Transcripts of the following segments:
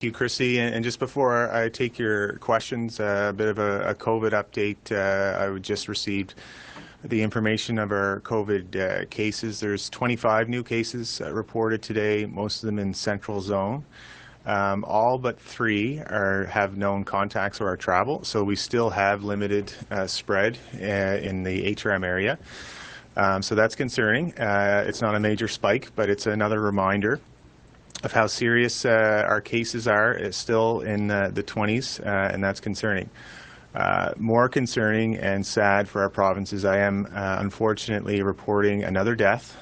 Thank you, Chrissy. And just before I take your questions, a bit of a COVID update. I just received the information of our COVID cases. There's 25 new cases reported today, most of them in Central Zone. All but 3 have known contacts or are travel, so we still have limited spread in the HRM area. So that's concerning. It's not a major spike, but it's another reminder of how serious our cases are. It's still in the 20s, and that's concerning. More concerning and sad for our provinces, I am unfortunately reporting another death.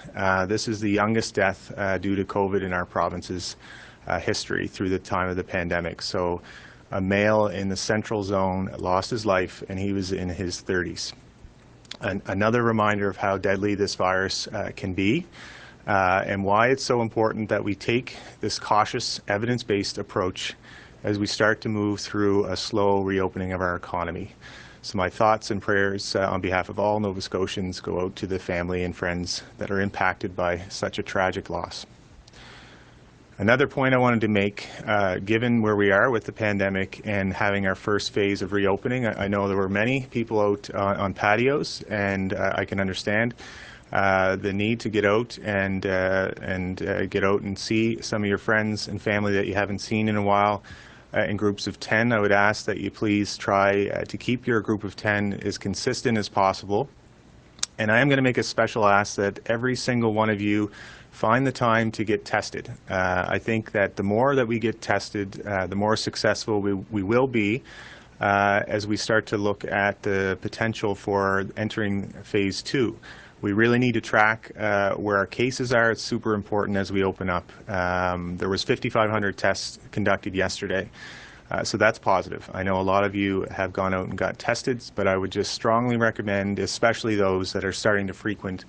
This is the youngest death due to COVID in our province's history through the time of the pandemic. So a male in the Central Zone lost his life, and he was in his 30s. Another reminder of how deadly this virus can be. And why it's so important that we take this cautious, evidence-based approach as we start to move through a slow reopening of our economy. So my thoughts and prayers on behalf of all Nova Scotians go out to the family and friends that are impacted by such a tragic loss. Another point I wanted to make, given where we are with the pandemic and having our first phase of reopening, I know there were many people out on patios, and I can understand the need to get out and get out and see some of your friends and family that you haven't seen in a while in groups of 10. I would ask that you please try to keep your group of 10 as consistent as possible. And I am going to make a special ask that every single one of you find the time to get tested. I think that the more that we get tested, the more successful we will be as we start to look at the potential for entering phase 2. We really need to track where our cases are. It's super important as we open up. There was 5,500 tests conducted yesterday, so that's positive. I know a lot of you have gone out and got tested, but I would just strongly recommend, especially those that are starting to frequent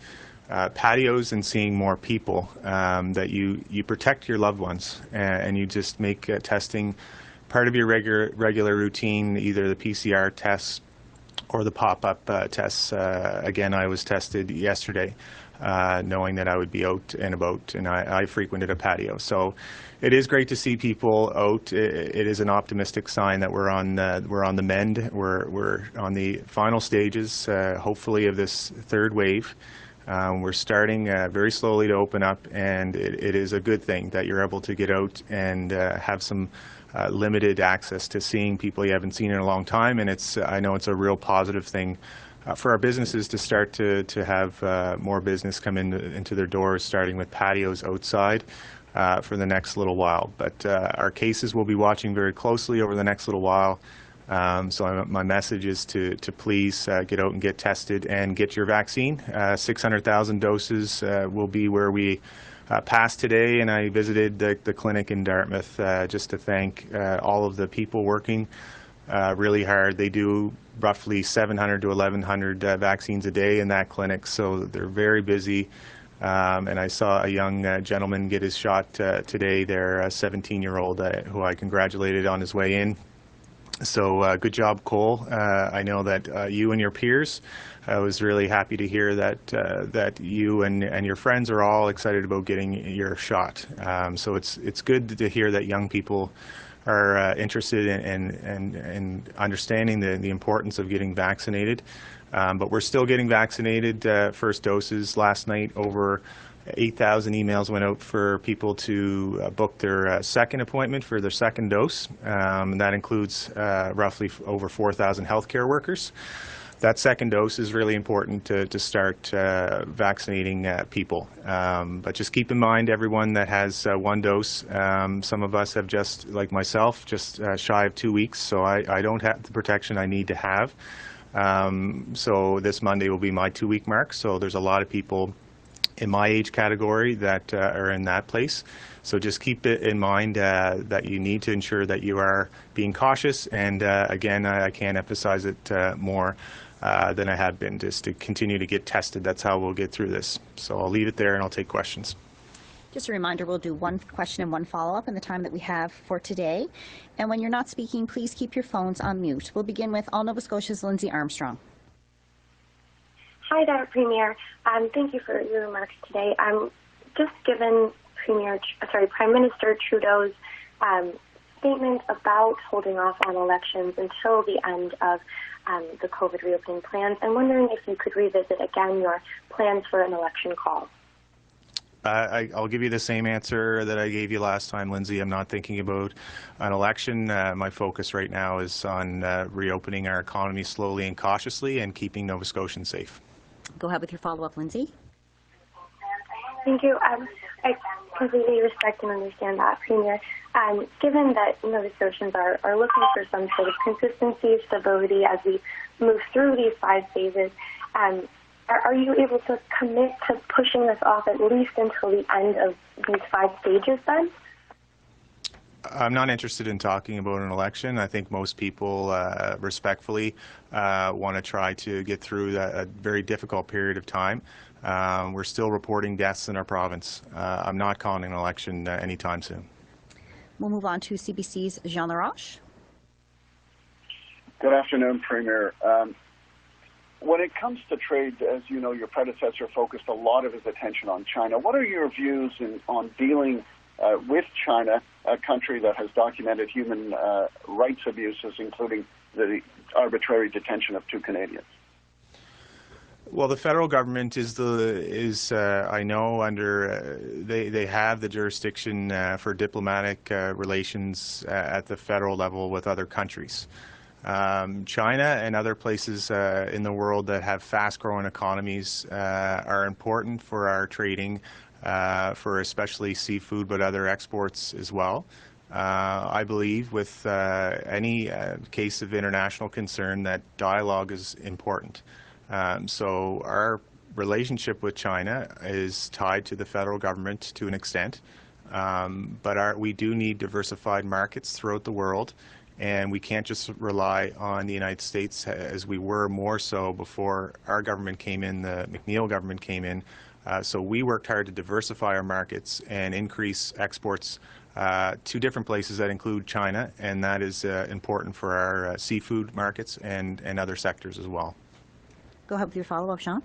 patios and seeing more people, that you protect your loved ones and you just make testing part of your regular routine, either the PCR tests or the pop-up tests. Again, I was tested yesterday, knowing that I would be out and about, and I frequented a patio. So it is great to see people out. It is an optimistic sign that we're on the mend. We're on the final stages, hopefully, of this third wave. We're starting very slowly to open up, and it is a good thing that you're able to get out and have some limited access to seeing people you haven't seen in a long time. And I know it's a real positive thing for our businesses to start to have more business come into their doors, starting with patios outside for the next little while. But our cases we'll be watching very closely over the next little while. So my message is to please get out and get tested and get your vaccine. 600,000 doses will be where we passed today, and I visited the clinic in Dartmouth just to thank all of the people working really hard. They do roughly 700 to 1,100 vaccines a day in that clinic, so they're very busy. And I saw a young gentleman get his shot today there, a 17-year-old who I congratulated on his way in. So good job, Cole. I know that you and your peers, I was really happy to hear that you and your friends are all excited about getting your shot. So it's good to hear that young people are interested in understanding the importance of getting vaccinated. But we're still getting vaccinated. First doses last night, over 8,000 emails went out for people to book their second appointment for their second dose. And that includes roughly over 4,000 healthcare workers. That second dose is really important to start vaccinating people. But just keep in mind, everyone that has one dose, some of us have just, like myself, just shy of 2 weeks, so I don't have the protection I need to have. So this Monday will be my 2-week mark, so there's a lot of people in my age category that are in that place. So just keep it in mind that you need to ensure that you are being cautious, and again, I can't emphasize it more than I have been, just to continue to get tested. That's how we'll get through this. So I'll leave it there and I'll take questions. Just a reminder, we'll do one question and one follow-up in the time that we have for today. And when you're not speaking, please keep your phones on mute. We'll begin with All Nova Scotia's Lindsay Armstrong. Hi there, Premier. Thank you for your remarks today. Just given Prime Minister Trudeau's statement about holding off on elections until the end of the COVID reopening plans. I'm wondering if you could revisit again your plans for an election call. I'll give you the same answer that I gave you last time, Lindsay. I'm not thinking about an election. My focus right now is on reopening our economy slowly and cautiously and keeping Nova Scotians safe. Go ahead with your follow-up, Lindsay. Thank you. I completely respect and understand that, Premier. Given that Nova Scotians are looking for some sort of consistency, stability as we move through these 5 phases, are you able to commit to pushing this off at least until the end of these 5 stages then? I'm not interested in talking about an election. I think most people respectfully want to try to get through a very difficult period of time. We're still reporting deaths in our province. I'm not calling an election anytime soon. We'll move on to CBC's Jean Laroche. Good afternoon, Premier. When it comes to trade, as you know, your predecessor focused a lot of his attention on China. What are your views on dealing with China, a country that has documented human rights abuses, including the arbitrary detention of 2 Canadians? Well, the federal government I know, under they have the jurisdiction for diplomatic relations at the federal level with other countries. China and other places in the world that have fast-growing economies are important for our trading, for especially seafood, but other exports as well. I believe with any case of international concern that dialogue is important. So our relationship with China is tied to the federal government to an extent, but we do need diversified markets throughout the world, and we can't just rely on the United States as we were more so before our government came in, the McNeil government came in. So we worked hard to diversify our markets and increase exports to different places that include China, and that is important for our seafood markets and other sectors as well. Go ahead with your follow-up, Sean.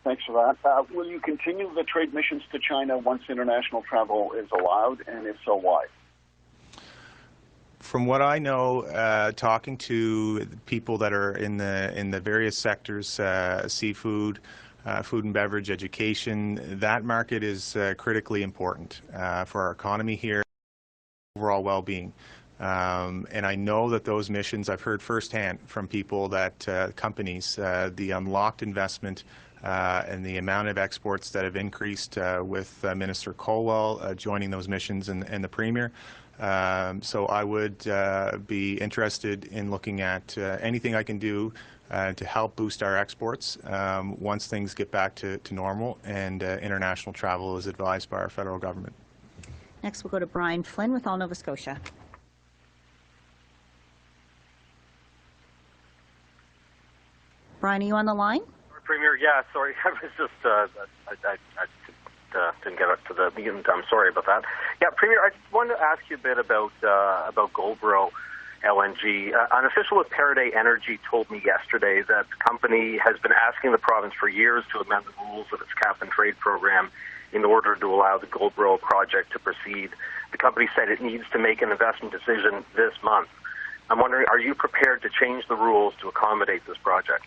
Thanks for that. Will you continue the trade missions to China once international travel is allowed, and if so, why? From what I know, talking to people that are in the various sectors, seafood, food and beverage, education, that market is critically important for our economy here, overall well-being. And I know that those missions, I've heard firsthand from people that companies, the unlocked investment and the amount of exports that have increased with Minister Colwell joining those missions and the Premier. So I would be interested in looking at anything I can do to help boost our exports once things get back to normal and international travel is advised by our federal government. Next, we'll go to Brian Flynn with All Nova Scotia. Brian, are you on the line? Premier, yeah, sorry, I was just, I didn't get up to the beginning. I'm sorry about that. Yeah, Premier, I just wanted to ask you a bit about Goldboro LNG. An official with Paraday Energy told me yesterday that the company has been asking the province for years to amend the rules of its cap-and-trade program in order to allow the Goldboro project to proceed. The company said it needs to make an investment decision this month. I'm wondering, are you prepared to change the rules to accommodate this project?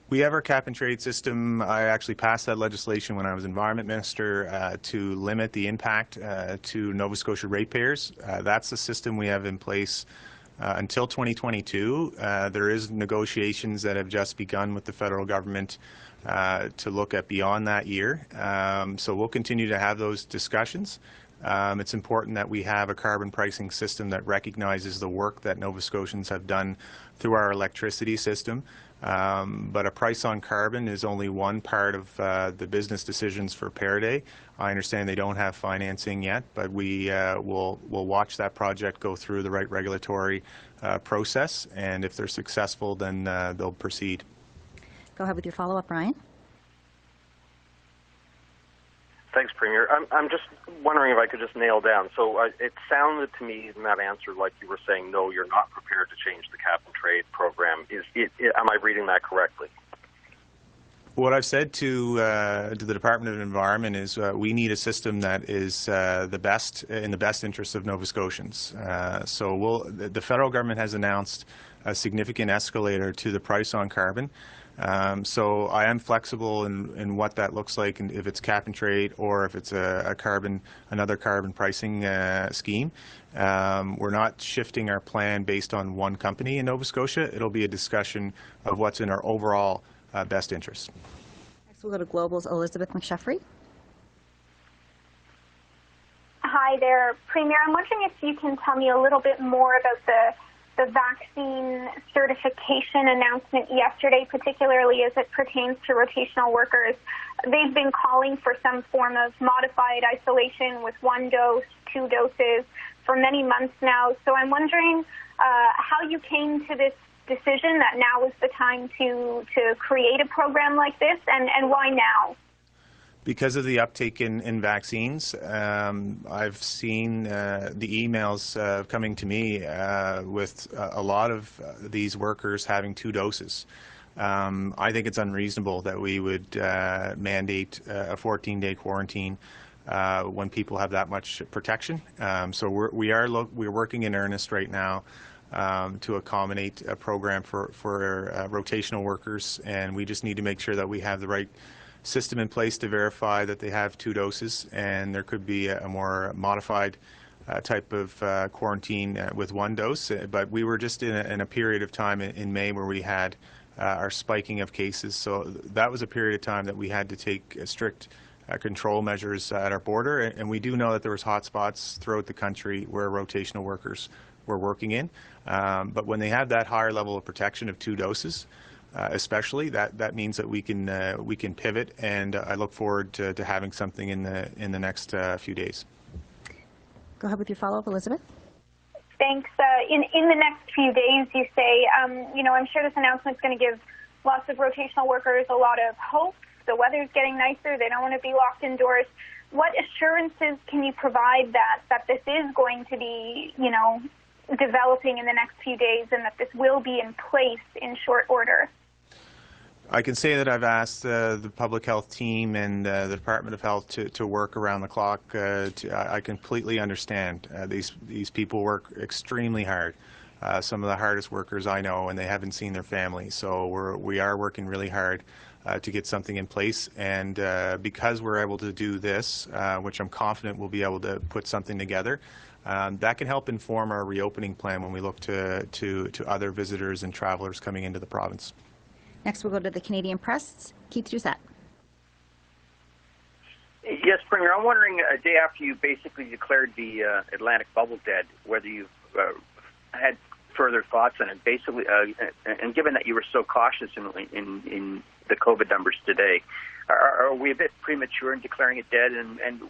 We have our cap-and-trade system. I actually passed that legislation when I was Environment Minister to limit the impact to Nova Scotia ratepayers. That's the system we have in place until 2022. There is negotiations that have just begun with the federal government to look at beyond that year. So we'll continue to have those discussions. It's important that we have a carbon pricing system that recognizes the work that Nova Scotians have done through our electricity system. But a price on carbon is only one part of the business decisions for Paraday. I understand they don't have financing yet, but we'll watch that project go through the right regulatory process, and if they're successful, then they'll proceed. Go ahead with your follow-up, Ryan. Thanks, Premier. I'm just wondering if I could just nail down. So it sounded to me in that answer like you were saying, no, you're not prepared to change the cap-and-trade program. Am I reading that correctly? What I've said to the Department of Environment is we need a system that is the best in the best interest of Nova Scotians. The federal government has announced a significant escalator to the price on carbon. So I am flexible in what that looks like, and if it's cap and trade or if it's another carbon pricing scheme. We're not shifting our plan based on one company in Nova Scotia. It'll be a discussion of what's in our overall best interest. Next we'll go to Global's Elizabeth McSheffrey. Hi there, Premier. I'm wondering if you can tell me a little bit more about the vaccine certification announcement yesterday, particularly as it pertains to rotational workers. They've been calling for some form of modified isolation with 1 dose, 2 doses for many months now. So I'm wondering how you came to this decision that now is the time to create a program like this, and why now? Because of the uptake in vaccines, I've seen the emails coming to me with a lot of these workers having 2 doses. I think it's unreasonable that we would mandate a 14-day quarantine when people have that much protection. So we're working in earnest right now to accommodate a program for rotational workers, and we just need to make sure that we have the right system in place to verify that they have 2 doses, and there could be a more modified type of quarantine with 1 dose. But we were just in a period of time in May where we had our spiking of cases, so that was a period of time that we had to take strict control measures at our border, and we do know that there was hot spots throughout the country where rotational workers were working in. But when they have that higher level of protection of 2 doses, especially, that means that we can pivot, and I look forward to having something in the next few days. Go ahead with your follow-up, Elizabeth. Thanks. In the next few days, you say, I'm sure this announcement is going to give lots of rotational workers a lot of hope. The weather's getting nicer. They don't want to be locked indoors. What assurances can you provide that this is going to be, developing in the next few days, and that this will be in place in short order? I can say that I've asked the public health team and the Department of Health to work around the clock. I completely understand. These people work extremely hard. Some of the hardest workers I know, and they haven't seen their families. So we are working really hard to get something in place. And because we're able to do this, which I'm confident we'll be able to put something together, that can help inform our reopening plan when we look to other visitors and travelers coming into the province. Next, we'll go to the Canadian Press. Keith Doucette. Yes, Premier. I'm wondering, a day after you basically declared the Atlantic bubble dead, whether you've had further thoughts on it. Basically, and given that you were so cautious in the COVID numbers today, are we a bit premature in declaring it dead? And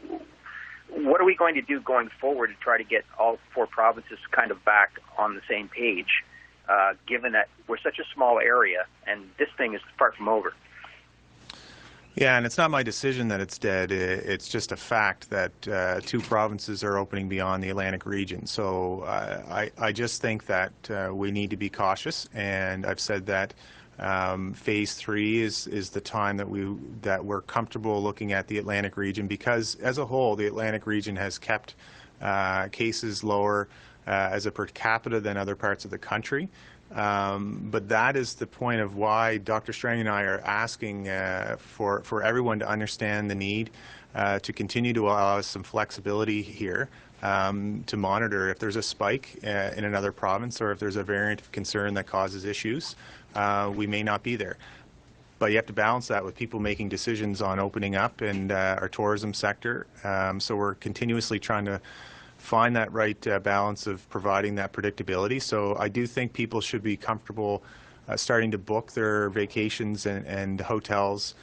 what are we going to do going forward to try to get all 4 provinces kind of back on the same page? Given that we're such a small area and this thing is far from over. Yeah, and it's not my decision that it's dead. It's just a fact that 2 provinces are opening beyond the Atlantic region. So I just think that we need to be cautious, and I've said that phase 3 is the time that we're comfortable looking at the Atlantic region, because as a whole the Atlantic region has kept cases lower as a per capita than other parts of the country. But that is the point of why Dr. Strang and I are asking for everyone to understand the need to continue to allow us some flexibility here to monitor if there's a spike in another province, or if there's a variant of concern that causes issues. We may not be there. But you have to balance that with people making decisions on opening up and our tourism sector. So we're continuously trying to find that right balance of providing that predictability. So I do think people should be comfortable starting to book their vacations and hotels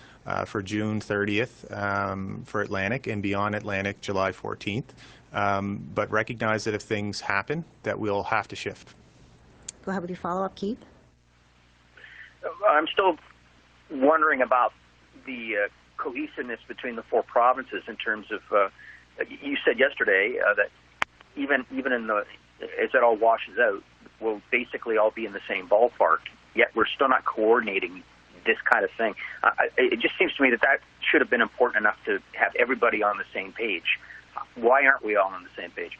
for June 30th for Atlantic, and beyond Atlantic July 14th. But recognize that if things happen, that we'll have to shift. Go ahead with your follow-up, Keith. I'm still wondering about the cohesiveness between the 4 provinces in terms of, you said yesterday that even in the, as it all washes out, we'll basically all be in the same ballpark, yet we're still not coordinating this kind of thing. It just seems to me that should have been important enough to have everybody on the same page. Why aren't we all on the same page?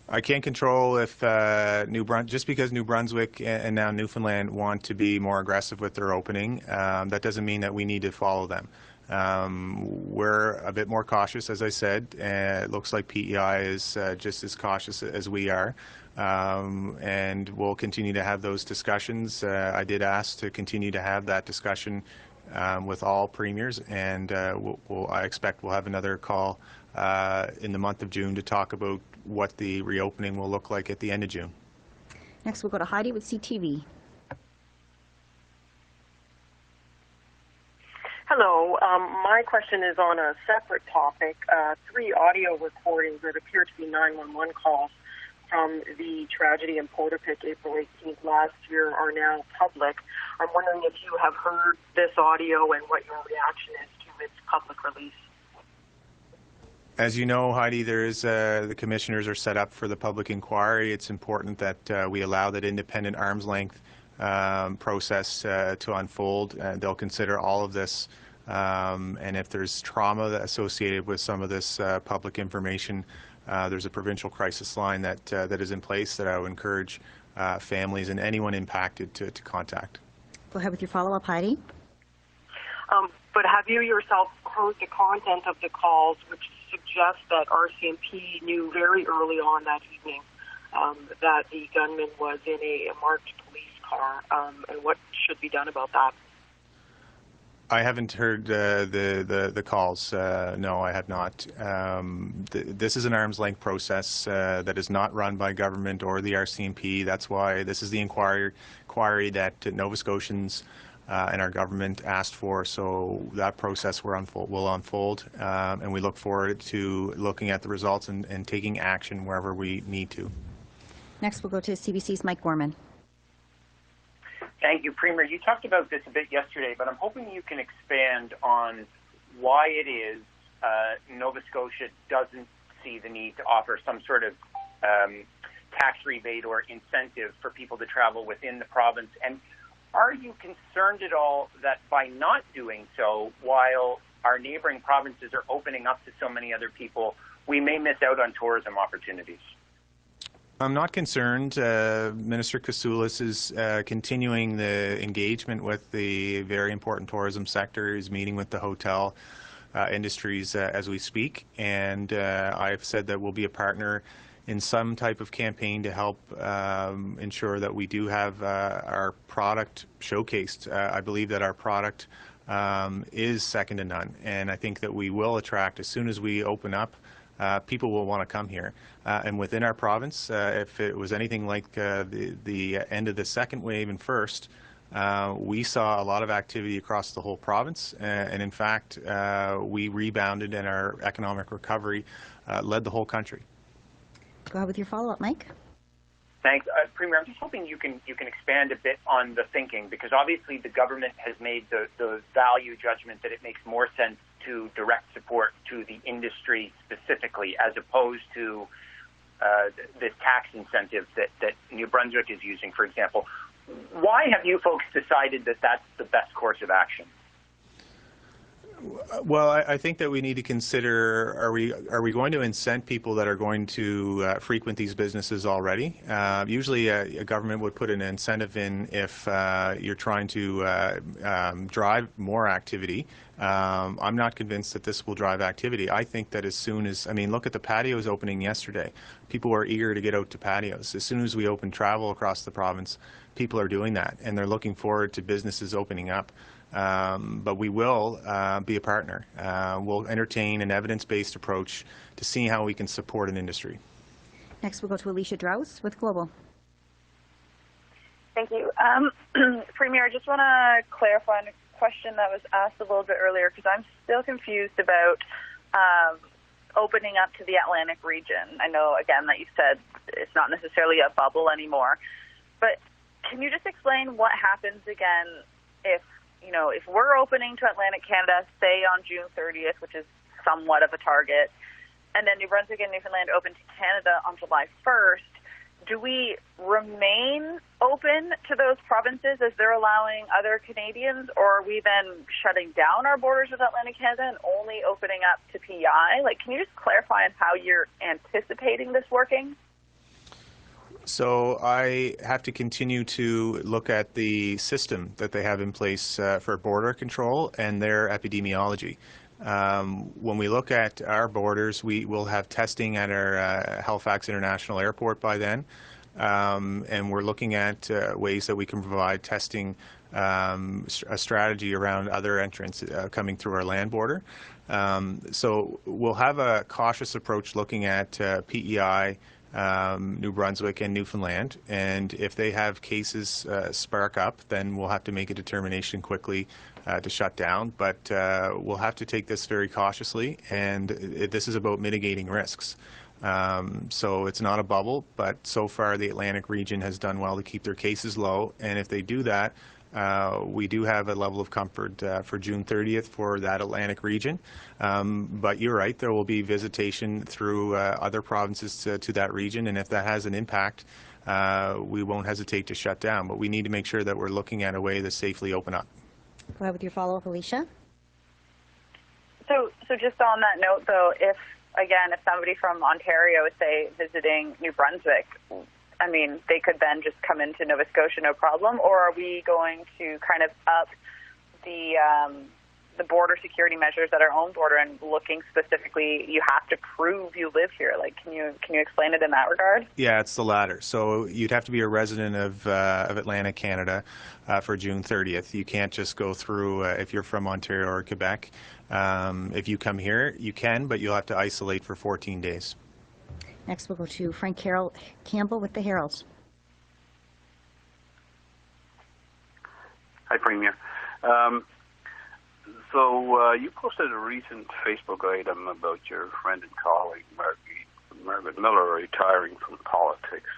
I can't control if just because New Brunswick and now Newfoundland want to be more aggressive with their opening, that doesn't mean that we need to follow them. We're a bit more cautious, as I said. It looks like PEI is just as cautious as we are, and we'll continue to have those discussions. I did ask to continue to have that discussion with all premiers, and I expect we'll have another call in the month of June to talk about what the reopening will look like at the end of June. Next, we'll go to Heidi with CTV. Hello. My question is on a separate topic. 3 audio recordings that appear to be 911 calls from the tragedy in Portapique April 18th last year are now public. I'm wondering if you have heard this audio and what your reaction is to its public release. As you know, Heidi, the commissioners are set up for the public inquiry. It's important that we allow that independent arm's length process to unfold. They'll consider all of this, and if there's trauma associated with some of this public information, there's a provincial crisis line that is in place that I would encourage families and anyone impacted to contact. Go ahead with your follow-up, Heidi. But have you yourself heard the content of the calls, which suggests that RCMP knew very early on that evening that the gunman was in a marked police car, and what should be done about that? I haven't heard the calls. No, I have not. This is an arm's length process that is not run by government or the RCMP. That's why this is the inquiry that Nova Scotians and our government asked for. So that process will unfold, and we look forward to looking at the results and taking action wherever we need to. Next, we'll go to CBC's Mike Gorman. Thank you, Premier. You talked about this a bit yesterday, but I'm hoping you can expand on why it is Nova Scotia doesn't see the need to offer some sort of tax rebate or incentive for people to travel within the province. And are you concerned at all that by not doing so, while our neighboring provinces are opening up to so many other people, we may miss out on tourism opportunities? I'm not concerned. Minister Kasoulis is continuing the engagement with the very important tourism sector. He's meeting with the hotel industries as we speak, and I've said that we'll be a partner in some type of campaign to help ensure that we do have our product showcased. I believe that our product is second to none, and I think that we will attract, as soon as we open up, people will want to come here. And within our province, if it was anything like the end of the second wave and first, we saw a lot of activity across the whole province, and in fact, we rebounded, and our economic recovery led the whole country. Go ahead with your follow-up, Mike. Thanks. Premier, I'm just hoping you can expand a bit on the thinking, because obviously the government has made the value judgment that it makes more sense to direct support to the industry specifically, as opposed to this tax incentive that New Brunswick is using, for example. Why have you folks decided that that's the best course of action? Well, I think that we need to consider, are we going to incent people that are going to frequent these businesses already? Usually a government would put an incentive in if you're trying to drive more activity. I'm not convinced that this will drive activity. I think that as soon as, look at the patios opening yesterday. People are eager to get out to patios. As soon as we open travel across the province, people are doing that, and they're looking forward to businesses opening up. But we will be a partner. We'll entertain an evidence-based approach to seeing how we can support an industry. Next, we'll go to Alicia Drous with Global. Thank you. Premier, I just want to clarify on a question that was asked a little bit earlier, because I'm still confused about opening up to the Atlantic region. I know, again, that you said it's not necessarily a bubble anymore, but can you just explain what happens again if we're opening to Atlantic Canada, say on June 30th, which is somewhat of a target, and then New Brunswick and Newfoundland open to Canada on July 1st, do we remain open to those provinces as they're allowing other Canadians, or are we then shutting down our borders with Atlantic Canada and only opening up to PEI? Like, can you just clarify on how you're anticipating this working? So I have to continue to look at the system that they have in place for border control and their epidemiology. When we look at our borders, we will have testing at our Halifax International Airport by then, and we're looking at ways that we can provide testing, a strategy around other entrants coming through our land border. So we'll have a cautious approach looking at PEI, New Brunswick and Newfoundland, and if they have cases spark up, then we'll have to make a determination quickly to shut down. But we'll have to take this very cautiously, and this is about mitigating risks. So it's not a bubble, but so far the Atlantic region has done well to keep their cases low, and if they do that, we do have a level of comfort for June 30th for that Atlantic region. But you're right, there will be visitation through other provinces to that region, and if that has an impact, we won't hesitate to shut down. But we need to make sure that we're looking at a way to safely open up. Go ahead with your follow-up, Alicia. So just on that note, though, if somebody from Ontario is, say, visiting New Brunswick, I mean, they could then just come into Nova Scotia, no problem, or are we going to kind of up the border security measures at our own border and looking specifically, you have to prove you live here? Like, can you explain it in that regard? Yeah, it's the latter. So you'd have to be a resident of Atlantic Canada for June 30th. You can't just go through if you're from Ontario or Quebec. If you come here, you can, but you'll have to isolate for 14 days. Next, we'll go to Frank Campbell with the Heralds. Hi, Premier. So you posted a recent Facebook item about your friend and colleague, Margaret Miller, retiring from politics.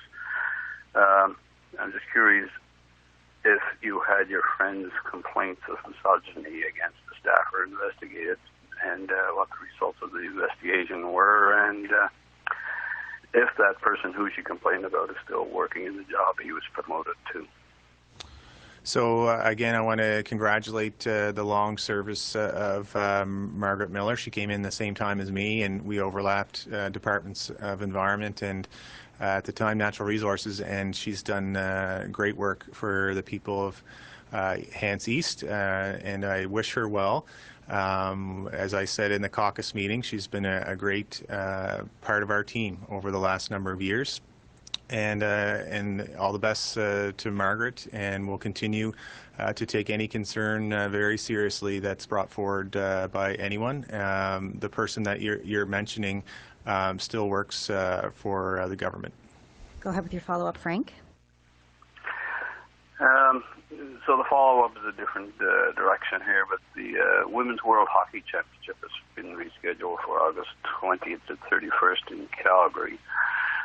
I'm just curious if you had your friend's complaints of misogyny against the staffer investigated, and what the results of the investigation were, and if that person who she complained about is still working in the job he was promoted to. So again, I want to congratulate the long service of Margaret Miller. She came in the same time as me, and we overlapped departments of environment and at the time natural resources, and she's done great work for the people of Hants East, and I wish her well. As I said in the caucus meeting, she's been a great part of our team over the last number of years. And all the best to Margaret, and we'll continue to take any concern very seriously that's brought forward by anyone. The person that you're mentioning still works for the government. Go ahead with your follow-up, Frank. So the follow-up is a different direction here, but the Women's World Hockey Championship has been rescheduled for August 20th to 31st in Calgary.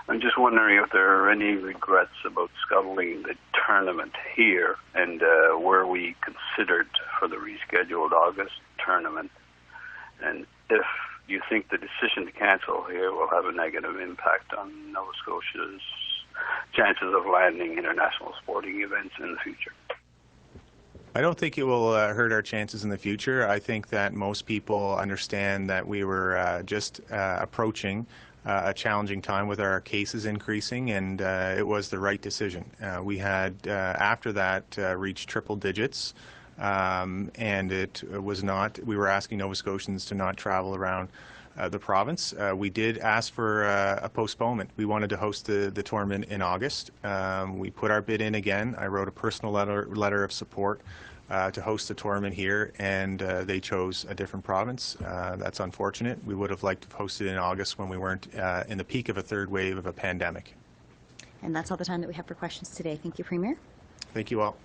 I'm just wondering if there are any regrets about scuttling the tournament here, and were we considered for the rescheduled August tournament, and if you think the decision to cancel here will have a negative impact on Nova Scotia's chances of landing international sporting events in the future. I don't think it will hurt our chances in the future. I think that most people understand that we were just approaching a challenging time with our cases increasing, and it was the right decision. We had, after that, reached triple digits, and it was not, we were asking Nova Scotians to not travel around the province. We did ask for a postponement. We wanted to host the tournament in August. We put our bid in again. I wrote a personal letter of support to host the tournament here, and they chose a different province. That's unfortunate. We would have liked to have hosted in August when we weren't in the peak of a third wave of a pandemic. And that's all the time that we have for questions today. Thank you, Premier. Thank you all.